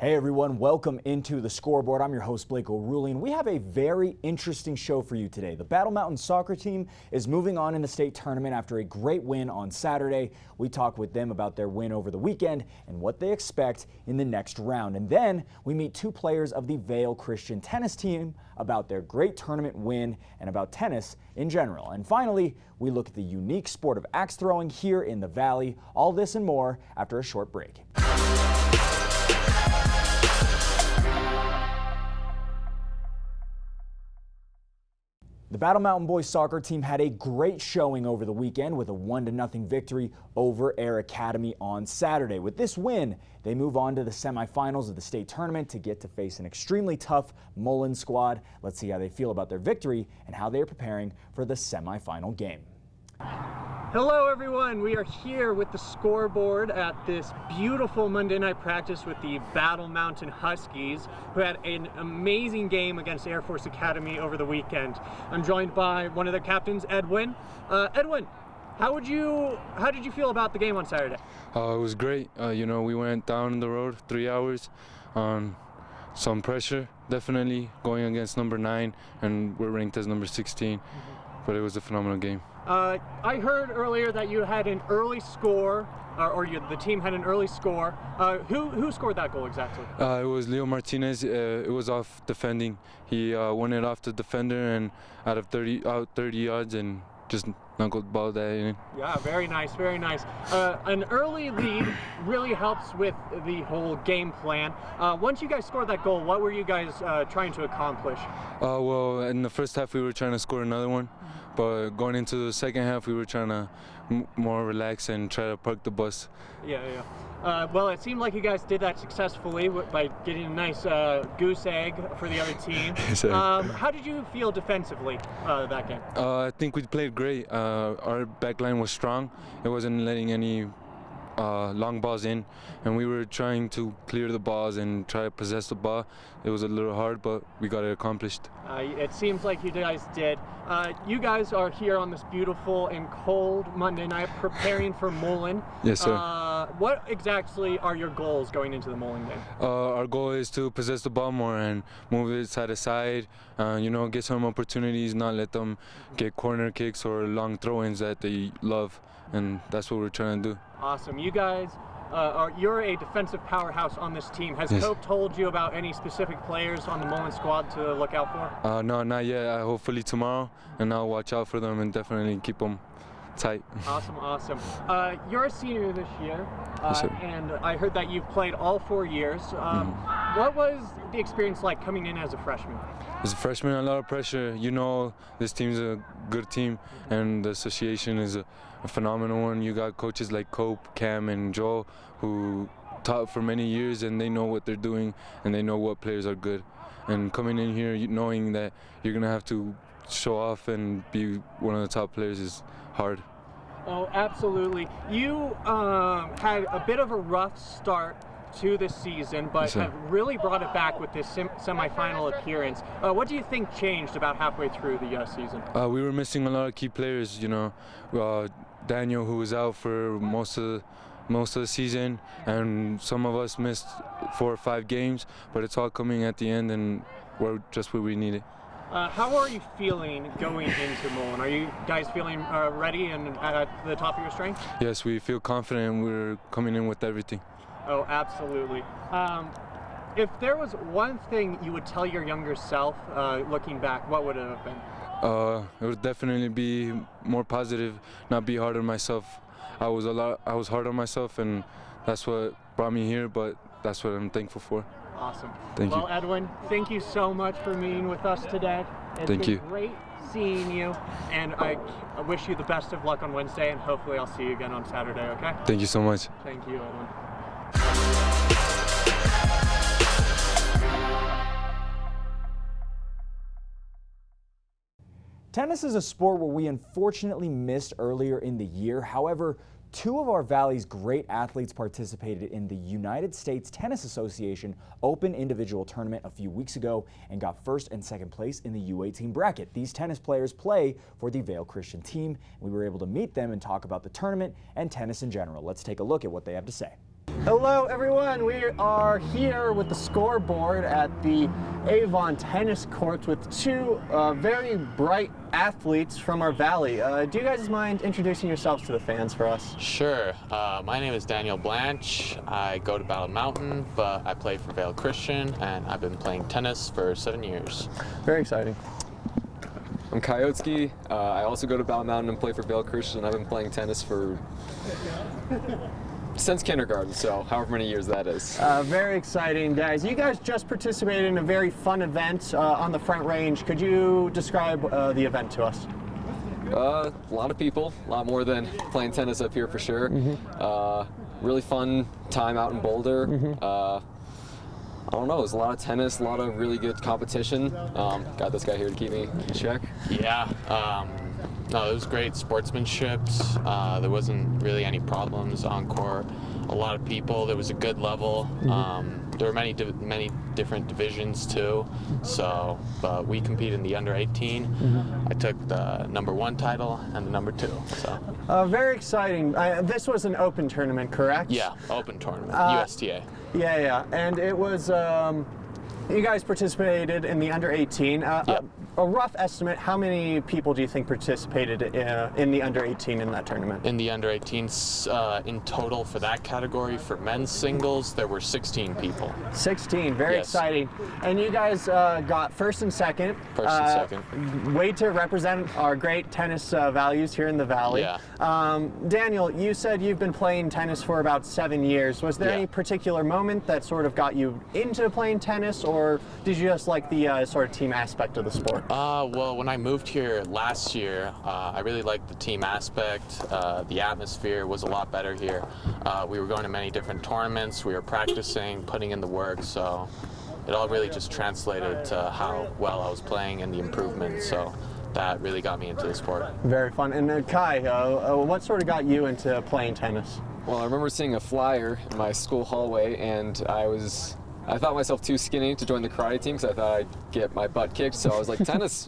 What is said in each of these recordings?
Hey everyone, welcome into the Scoreboard. I'm your host Blake O'Rourke, and we have a very interesting show for you today. The Battle Mountain soccer team is moving on in the state tournament after a great win on Saturday. We talk with them about their win over the weekend and what they expect in the next round. And then we meet two players of the Vail Christian tennis team about their great tournament win and about tennis in general. And finally, we look at the unique sport of axe throwing here in the Valley. All this and more after a short break. The Battle Mountain boys soccer team had a great showing over the weekend with a 1-0 victory over Air Academy on Saturday. With this win, they move on to the semifinals of the state tournament to get to face an extremely tough Mullen squad. Let's see how they feel about their victory and how they are preparing for the semifinal game. Hello everyone, we are here with the Scoreboard at this beautiful Monday night practice with the Battle Mountain Huskies, who had an amazing game against Air Force Academy over the weekend. I'm joined by one of their captains, Edwin. Edwin, how did you feel about the game on Saturday? It was great. We went down the road 3 hours on some pressure, definitely going against number 9, and we're ranked as number 16, but it was a phenomenal game. I heard earlier that you had an early score, the team had an early score. Who scored that goal exactly? It was Leo Martinez. It was off defending. He won it off the defender and out 30 yards and just knuckled the ball that in. Yeah, very nice, very nice. An early lead really helps with the whole game plan. Once you guys scored that goal, what were you guys trying to accomplish? Well, in the first half we were trying to score another one, but going into the second half we were trying to more relax and try to park the bus. Yeah. Well, it seemed like you guys did that successfully by getting a nice goose egg for the other team. How did you feel defensively that game? I think we played great. Our back line was strong. It wasn't letting any long balls in, and we were trying to clear the balls and try to possess the ball. It was a little hard, but we got it accomplished. It seems like you guys did. You guys are here on this beautiful and cold Monday night preparing for Mullen. Yes, sir. What exactly are your goals going into the Mullen game? Our goal is to possess the ball more and move it side to side, get some opportunities, not let them get corner kicks or long throw-ins that they love, and that's what we're trying to do. Awesome. You guys, you're a defensive powerhouse on this team. Has Cope told you about any specific players on the Mullen squad to look out for? No, not yet. Hopefully tomorrow, and I'll watch out for them and definitely keep them tight. Awesome. You're a senior this year, yes, and I heard that you've played all 4 years. What was the experience like coming in as a freshman? As a freshman, a lot of pressure. This team's a good team, and the association is a phenomenal one. You got coaches like Cope, Cam, and Joel who taught for many years, and they know what they're doing, and they know what players are good. And coming in here knowing that you're going to have to show off and be one of the top players is hard. Oh, absolutely. You had a bit of a rough start to this season, but have really brought it back with this semifinal appearance. What do you think changed about halfway through the season? We were missing a lot of key players. Daniel, who was out for most of the season, and some of us missed 4 or 5 games, but it's all coming at the end, and we're just where we needed. How are you feeling going into Mullen? Are you guys feeling ready and at the top of your strength? Yes, we feel confident. We're coming in with everything. Oh, absolutely. If there was one thing you would tell your younger self looking back, what would it have been? It would definitely be more positive, not be hard on myself. I was hard on myself, and that's what brought me here, but that's what I'm thankful for. Awesome. Thank you. Well, Edwin, thank you so much for being with us today. It's been great seeing you, and I wish you the best of luck on Wednesday, and hopefully I'll see you again on Saturday, okay? Thank you so much. Thank you, Edwin. Tennis is a sport where we unfortunately missed earlier in the year. However, 2 of our Valley's great athletes participated in the United States Tennis Association Open Individual Tournament a few weeks ago and got 1st and 2nd place in the U18 bracket. These tennis players play for the Vail Christian team. We were able to meet them and talk about the tournament and tennis in general. Let's take a look at what they have to say. Hello everyone, we are here with the Scoreboard at the Avon tennis courts with two very bright athletes from our valley. Do you guys mind introducing yourselves to the fans for us? Sure. My name is Daniel Blanche. I go to Battle Mountain, but I play for Vail Christian, and I've been playing tennis for 7 years. Very exciting. I'm Coyotsky. I also go to Battle Mountain and play for Vail Christian. I've been playing tennis for since kindergarten, so however many years that is. Very exciting, guys. You guys just participated in a very fun event on the Front Range. Could you describe the event to us? A lot of people, a lot more than playing tennis up here for sure. Really fun time out in Boulder. I don't know, it was a lot of tennis, a lot of really good competition. Got this guy here to keep me in check. Yeah. No, it was great sportsmanship. There wasn't really any problems on court. A lot of people. There was a good level. There were many different divisions too. So, but we competed in the under 18. I took the #1 title and the #2. So. Very exciting. This was an open tournament, correct? Yeah, open tournament, USTA. Yeah. And it was. You guys participated in the under 18. Yep. A rough estimate, how many people do you think participated in the under 18 in that tournament? In the under 18s, in total for that category, for men's singles, there were 16 people. 16, very Yes. exciting. And you guys got first and second. First and second. Way to represent our great tennis values here in the Valley. Yeah. Daniel, you said you've been playing tennis for about 7 years. Was there Yeah. any particular moment that sort of got you into playing tennis, or did you just like the sort of team aspect of the sport? Well, when I moved here last year, I really liked the team aspect. The atmosphere was a lot better here. We were going to many different tournaments. We were practicing, putting in the work, so it all really just translated to how well I was playing and the improvement. So that really got me into the sport. Very fun. And Kai, what sort of got you into playing tennis? Well, I remember seeing a flyer in my school hallway, and I thought myself too skinny to join the karate team because I thought I'd get my butt kicked. So I was like, tennis,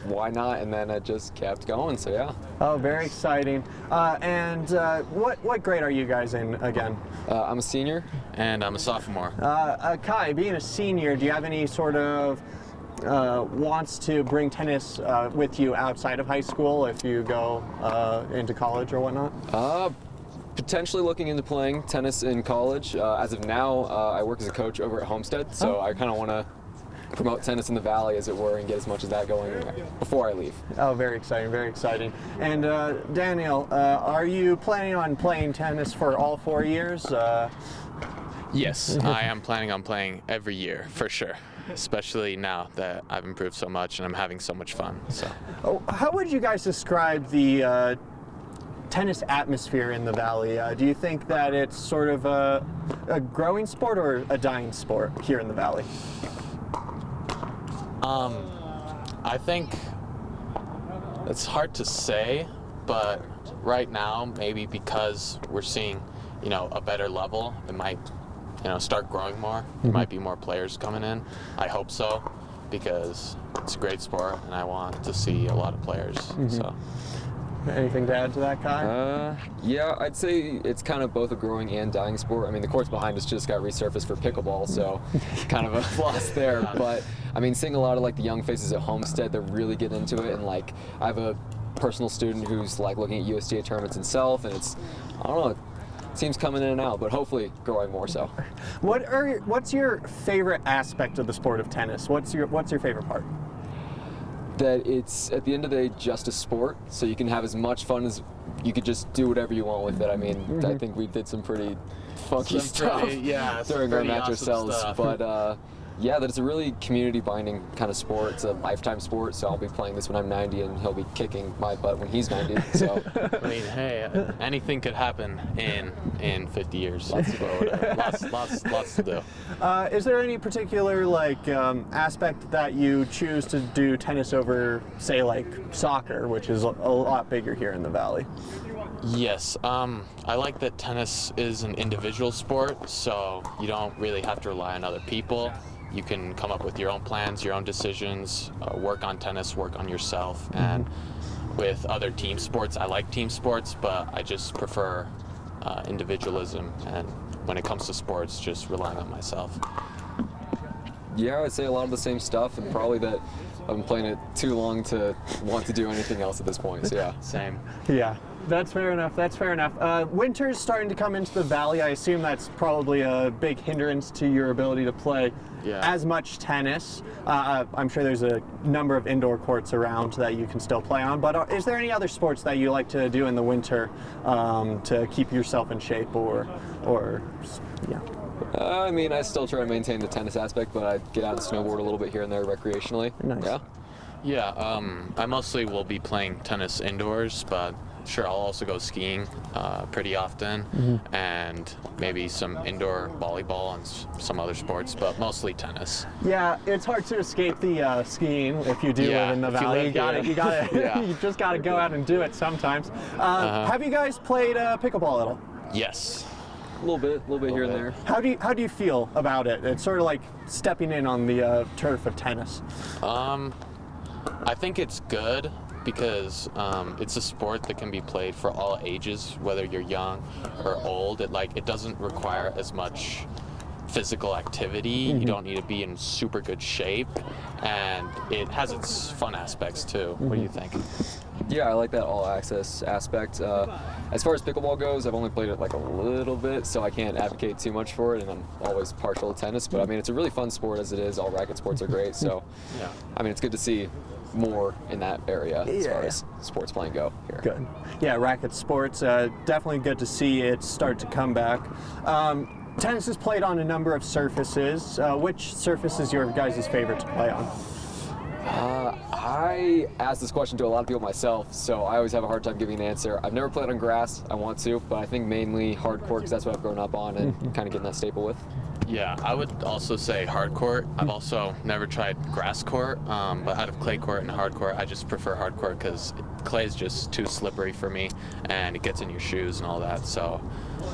why not? And then I just kept going. So yeah. Oh, very exciting. And what grade are you guys in again? I'm a senior. And I'm a sophomore. Kai, being a senior, do you have any sort of wants to bring tennis with you outside of high school if you go into college or whatnot? Potentially looking into playing tennis in college. As of now, I work as a coach over at Homestead, so I kind of want to promote tennis in the Valley, as it were, and get as much of that going before I leave. Oh, very exciting, very exciting. And Daniel, are you planning on playing tennis for all 4 years? Yes, I am planning on playing every year, for sure. Especially now that I've improved so much and I'm having so much fun. So. How would you guys describe the tennis atmosphere in the Valley? Do you think that it's sort of a growing sport or a dying sport here in the Valley? I think it's hard to say, but right now, maybe because we're seeing, a better level, it might, start growing more. There might be more players coming in. I hope so, because it's a great sport and I want to see a lot of players. So. Anything to add to that, Kai? Yeah, I'd say it's kind of both a growing and dying sport. I mean, the courts behind us just got resurfaced for pickleball, so kind of a loss there. But I mean, seeing a lot of the young faces at Homestead, they're really getting into it. And I have a personal student who's looking at USTA tournaments himself, and it's, I don't know, it seems coming in and out, but hopefully growing more so. What's your favorite aspect of the sport of tennis? What's your favorite part? That it's, at the end of the day, just a sport, so you can have as much fun as you could just do whatever you want with it. I mean, I think we did some pretty funky stuff during our match ourselves, but yeah, that it's a really community binding kind of sport. It's a lifetime sport, so I'll be playing this when I'm 90 and he'll be kicking my butt when he's 90. So I mean, hey, anything could happen in 50 years. Lots to go. Lots to do. Is there any particular aspect that you choose to do tennis over, say, soccer, which is a lot bigger here in the Valley? Yes, I like that tennis is an individual sport, so you don't really have to rely on other people. You can come up with your own plans, your own decisions, work on tennis, work on yourself. And with other team sports, I like team sports, but I just prefer individualism and when it comes to sports, just relying on myself. Yeah, I'd say a lot of the same stuff, and probably that I've been playing it too long to want to do anything else at this point. So yeah. Same. Yeah, that's fair enough. That's fair enough. Winter's starting to come into the valley. I assume that's probably a big hindrance to your ability to play as much tennis. I'm sure there's a number of indoor courts around that you can still play on. But is there any other sports that you like to do in the winter to keep yourself in shape, or yeah? I mean, I still try to maintain the tennis aspect, but I get out and snowboard a little bit here and there recreationally. Nice. Yeah. Yeah, I mostly will be playing tennis indoors, but sure, I'll also go skiing pretty often, and maybe some indoor volleyball and some other sports, but mostly tennis. Yeah, it's hard to escape the skiing if you do live in the valley. You gotta, you just gotta go out and do it sometimes. Have you guys played pickleball at all? Yes. A little bit here and there. How do you feel about it? It's sort of like stepping in on the turf of tennis. I think it's good because it's a sport that can be played for all ages, whether you're young or old. It doesn't require as much physical activity. You don't need to be in super good shape, and it has its fun aspects too. What do you think? Yeah, I like that all-access aspect. As far as pickleball goes, I've only played it like a little bit, so I can't advocate too much for it, and I'm always partial to tennis. But I mean, it's a really fun sport as it is. All racket sports are great, so Yeah. I mean, it's good to see more in that area as far as sports playing go here. Good. Yeah, racket sports, definitely good to see it start to come back. Tennis is played on a number of surfaces. Which surface is your guys' favorite to play on? I asked this question to a lot of people myself, so I always have a hard time giving an answer. I've never played on grass. I want to, but I think mainly hard court because that's what I've grown up on and kind of getting that staple with. Yeah, I would also say hard court. I've also never tried grass court, but out of clay court and hard court, I just prefer hard court because clay is just too slippery for me, and it gets in your shoes and all that. So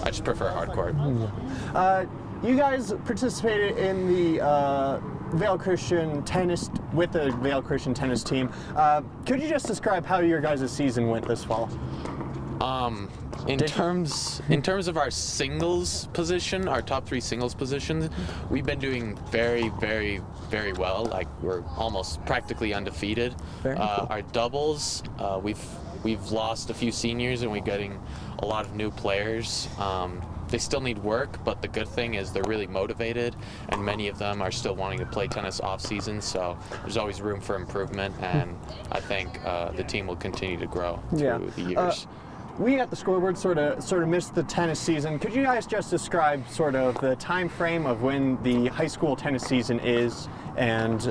I just prefer hard court. You guys participated in the Vail Christian tennis with the Vail Christian tennis team. Could you just describe how your guys' season went this fall? In terms of our singles position, our top 3 singles positions, we've been doing very, very, very well. Like we're almost practically undefeated. Very cool. Our doubles, we've lost a few seniors and we're getting a lot of new players. They still need work, but the good thing is they're really motivated, and many of them are still wanting to play tennis off season. So there's always room for improvement, and I think the team will continue to grow through the years. We at the Scoreboard sort of missed the tennis season. Could you guys just describe sort of the time frame of when the high school tennis season is, and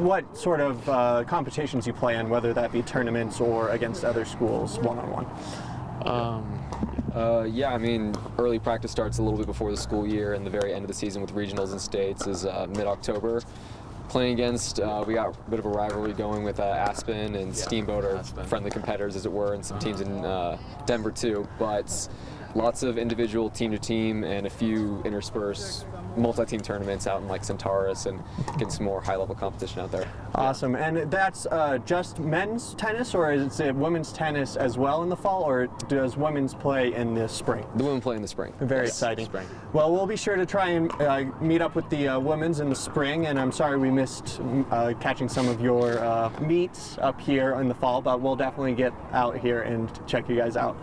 what sort of competitions you play in, whether that be tournaments or against other schools one-on-one? Yeah, I mean, early practice starts a little bit before the school year, and the very end of the season with regionals and states is mid-October. Playing against, we got a bit of a rivalry going with Aspen and Steamboat are friendly competitors, as it were, and some teams in Denver too. But lots of individual team-to-team and a few interspersed multi-team tournaments out in like Centaurus and getting some more high-level competition out there. Awesome. And that's just men's tennis, or is it women's tennis as well in the fall, or does women's play in the spring? The women play in the spring. Very exciting. Well, we'll be sure to try and meet up with the women's in the spring, and I'm sorry we missed catching some of your meets up here in the fall, but we'll definitely get out here and check you guys out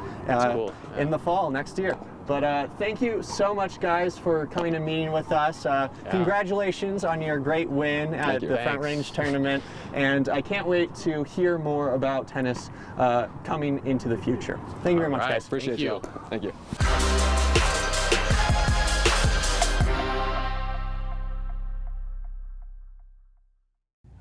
in the fall next year. But thank you so much, guys, for coming and meeting with us. Congratulations on your great win at the Front Range tournament, and I can't wait to hear more about tennis coming into the future. Thank you very much, guys. Appreciate you. Thank you.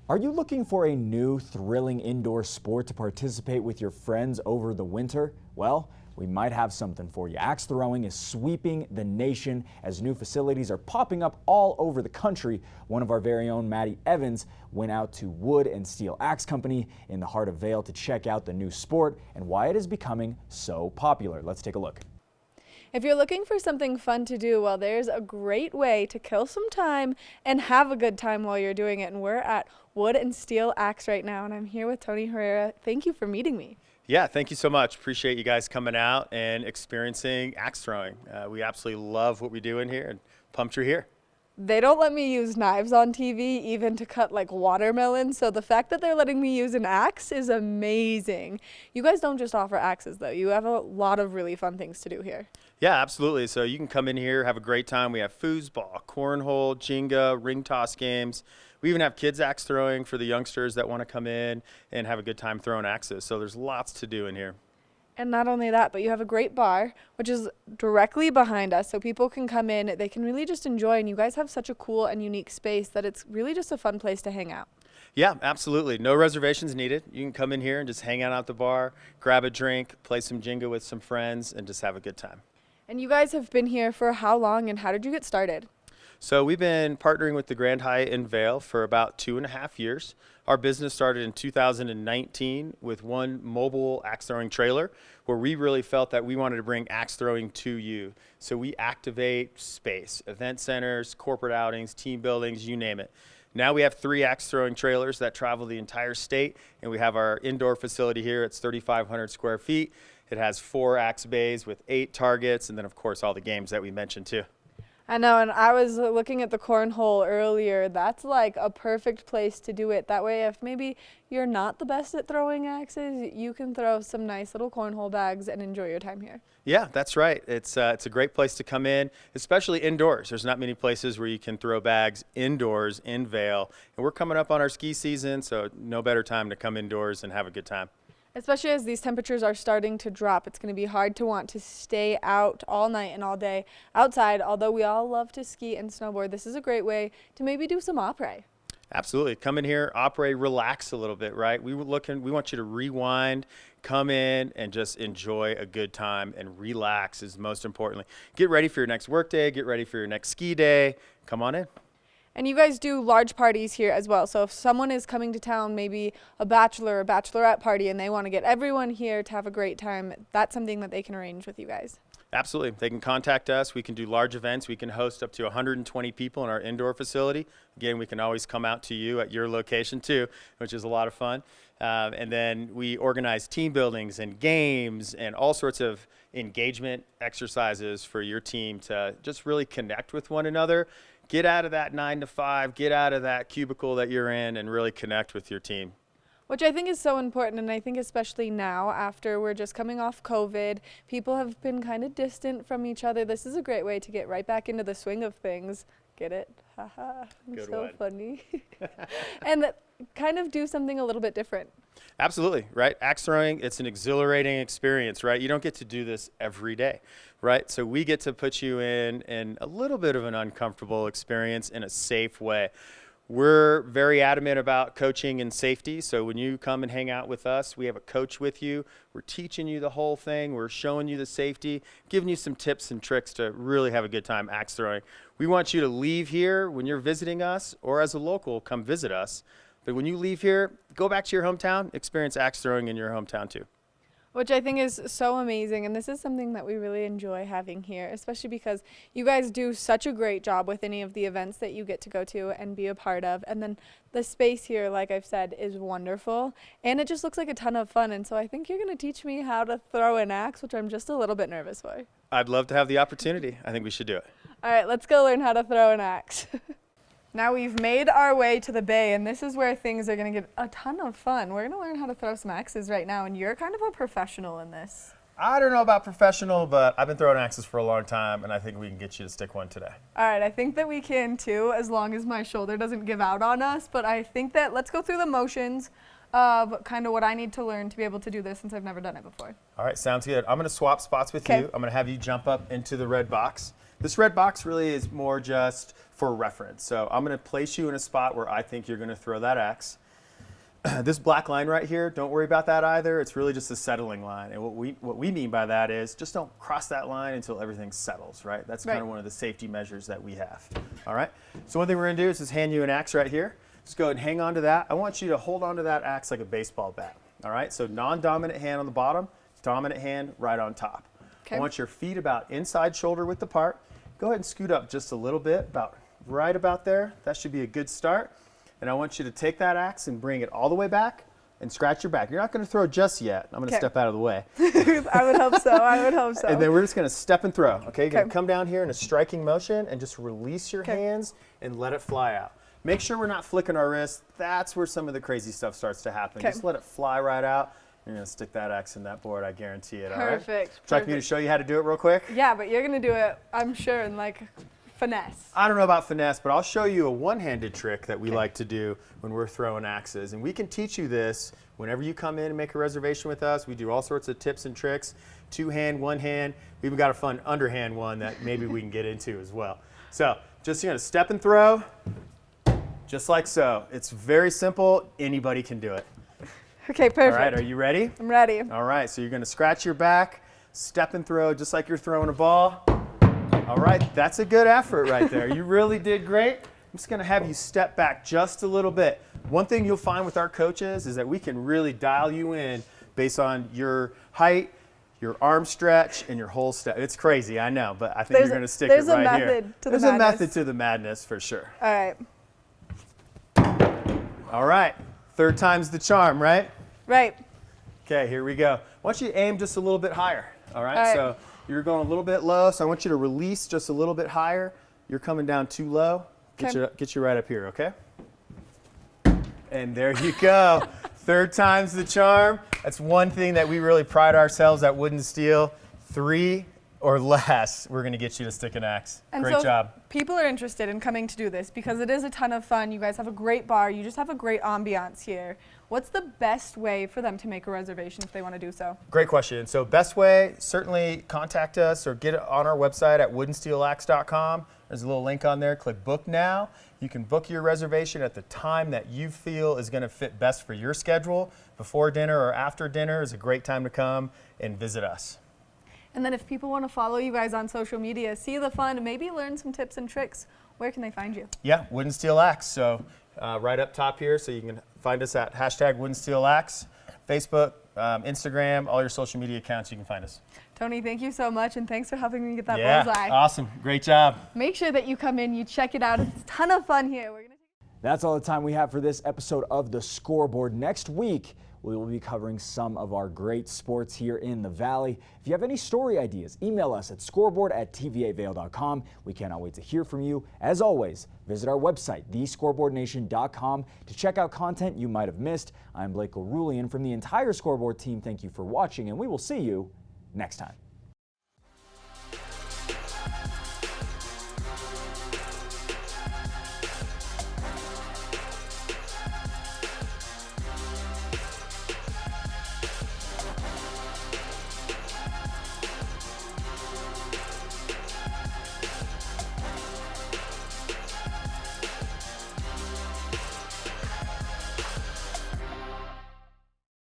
Are you looking for a new, thrilling indoor sport to participate with your friends over the winter? Well, we might have something for you. Axe throwing is sweeping the nation as new facilities are popping up all over the country. One of our very own, Maddie Evans, went out to Wood and Steel Axe Company in the heart of Vail to check out the new sport and why it is becoming so popular. Let's take a look. If you're looking for something fun to do, well, there's a great way to kill some time and have a good time while you're doing it. And we're at Wood and Steel Axe right now, and I'm here with Tony Herrera. Thank you for meeting me. Yeah, thank you so much. Appreciate you guys coming out and experiencing axe throwing. We absolutely love what we do in here and pumped you're here. They don't let me use knives on TV even to cut like watermelon, so the fact that they're letting me use an axe is amazing. You guys don't just offer axes though. You have a lot of really fun things to do here. Yeah, absolutely. So you can come in here, have a great time. We have foosball, cornhole, Jenga, ring toss games. We even have kids axe throwing for the youngsters that want to come in and have a good time throwing axes. So there's lots to do in here. And not only that, but you have a great bar, which is directly behind us, so people can come in, they can really just enjoy, and you guys have such a cool and unique space that it's really just a fun place to hang out. Yeah, absolutely. No reservations needed. You can come in here and just hang out at the bar, grab a drink, play some Jenga with some friends, and just have a good time. And you guys have been here for how long, and how did you get started? So we've been partnering with the Grand Hyatt in Vail for about 2.5 years. Our business started in 2019 with one mobile axe throwing trailer where we really felt that we wanted to bring axe throwing to you. So we activate space, event centers, corporate outings, team buildings, you name it. Now we have 3 axe throwing trailers that travel the entire state, and we have our indoor facility here. It's 3,500 square feet. It has 4 axe bays with 8 targets, and then of course all the games that we mentioned too. I know, and I was looking at the cornhole earlier. That's like a perfect place to do it. That way, if maybe you're not the best at throwing axes, you can throw some nice little cornhole bags and enjoy your time here. Yeah, that's right. It's a great place to come in, especially indoors. There's not many places where you can throw bags indoors in Vail. And we're coming up on our ski season, so no better time to come indoors and have a good time. Especially as these temperatures are starting to drop, it's going to be hard to want to stay out all night and all day outside. Although we all love to ski and snowboard, this is a great way to maybe do some après. Absolutely. Come in here, après, relax a little bit, right? We want you to rewind, come in and just enjoy a good time, and relax is most importantly. Get ready for your next work day, get ready for your next ski day. Come on in. And you guys do large parties here as well. So if someone is coming to town, maybe a bachelor or bachelorette party, and they want to get everyone here to have a great time, that's something that they can arrange with you guys. Absolutely. They can contact us. We can do large events. We can host up to 120 people in our indoor facility. Again, we can always come out to you at your location too, which is a lot of fun. And then we organize team buildings and games and all sorts of engagement exercises for your team to just really connect with one another. Get out of that 9 to 5, get out of that cubicle that you're in, and really connect with your team. Which I think is so important, and I think especially now after we're just coming off COVID, people have been kind of distant from each other. This is a great way to get right back into the swing of things. Get it? Haha, I'm so funny. And kind of do something a little bit different. Absolutely, right? Axe throwing, it's an exhilarating experience, right? You don't get to do this every day, right? So we get to put you in a little bit of an uncomfortable experience in a safe way. We're very adamant about coaching and safety. So when you come and hang out with us, we have a coach with you. We're teaching you the whole thing. We're showing you the safety, giving you some tips and tricks to really have a good time axe throwing. We want you to leave here when you're visiting us, or as a local, come visit us. But when you leave here, go back to your hometown, experience axe throwing in your hometown too. Which I think is so amazing, and this is something that we really enjoy having here, especially because you guys do such a great job with any of the events that you get to go to and be a part of. And then the space here, like I've said, is wonderful, and it just looks like a ton of fun. And so I think you're going to teach me how to throw an axe, which I'm just a little bit nervous for. I'd love to have the opportunity. I think we should do it. All right, let's go learn how to throw an axe. Now we've made our way to the bay, and this is where things are going to get a ton of fun. We're going to learn how to throw some axes right now, and you're kind of a professional in this. I don't know about professional, but I've been throwing axes for a long time, and I think we can get you to stick one today. All right, I think that we can too, as long as my shoulder doesn't give out on us. But I think that let's go through the motions of kind of what I need to learn to be able to do this, since I've never done it before. All right, sounds good. I'm going to swap spots with you. I'm going to have you jump up into the red box. This red box really is more just for reference. So I'm going to place you in a spot where I think you're going to throw that axe. This black line right here, don't worry about that either. It's really just a settling line. And what we mean by that is just don't cross that line until everything settles, right? That's kind of one of the safety measures that we have. All right? So one thing we're going to do is just hand you an axe right here. Just go ahead and hang on to that. I want you to hold on to that axe like a baseball bat. All right? So non-dominant hand on the bottom, dominant hand right on top. I want your feet about inside shoulder width apart. Go ahead and scoot up just a little bit, right about there. That should be a good start. And I want you to take that axe and bring it all the way back and scratch your back. You're not going to throw just yet. I'm going to step out of the way. I would hope so. I would hope so. And then we're just going to step and throw. Okay, you're going Okay. to come down here in a striking motion and just release your hands and let it fly out. Make sure we're not flicking our wrists. That's where some of the crazy stuff starts to happen. Okay. Just let it fly right out. You're going to stick that X in that board, I guarantee it. All right? Perfect. Would you like me to show you how to do it real quick? Yeah, but you're going to do it, I'm sure, in like finesse. I don't know about finesse, but I'll show you a one-handed trick that we like to do when we're throwing axes. And we can teach you this whenever you come in and make a reservation with us. We do all sorts of tips and tricks, two-hand, one-hand. We even got a fun underhand one that maybe we can get into as well. So just, you're going to step and throw, just like so. It's very simple. Anybody can do it. Okay, perfect. All right, are you ready? I'm ready. All right, so you're going to scratch your back, step and throw just like you're throwing a ball. All right, that's a good effort right there. You really did great. I'm just going to have you step back just a little bit. One thing you'll find with our coaches is that we can really dial you in based on your height, your arm stretch, and your whole step. It's crazy, I know, but I think you're going to stick it right here. There's a method to the madness. There's a method to the madness for sure. All right. All right, third time's the charm, right? Right. Okay, here we go. I want you to aim just a little bit higher, all right? All right. So you're going a little bit low, so I want you to release just a little bit higher. You're coming down too low. Get you right up here, okay? And there you go. Third time's the charm. That's one thing that we really pride ourselves at Wood and Steel. 3 or less, we're going to get you to stick an axe. And Great so job. people are interested in coming to do this because it is a ton of fun. You guys have a great bar. You just have a great ambiance here. What's the best way for them to make a reservation if they want to do so? Great question. So best way, certainly contact us or get it on our website at woodandsteelaxe.com. There's a little link on there. Click book now. You can book your reservation at the time that you feel is going to fit best for your schedule. Before dinner or after dinner is a great time to come and visit us. And then if people want to follow you guys on social media, see the fun, and maybe learn some tips and tricks, where can they find you? Yeah, Wood and Steel Axe. So right up top here, so you can find us at hashtag Wood and Steel Axe, Facebook, Instagram, all your social media accounts, you can find us. Tony, thank you so much, and thanks for helping me get that Yeah, bullseye. awesome. Great job. Make sure that you come in, you check it out. It's a ton of fun here. That's all the time we have for this episode of The Scoreboard. Next week, we will be covering some of our great sports here in the Valley. If you have any story ideas, email us at scoreboard@tvavail.com. We cannot wait to hear from you. As always, visit our website, thescoreboardnation.com, to check out content you might have missed. I'm Blake O'Rulian from the entire Scoreboard team. Thank you for watching, and we will see you next time.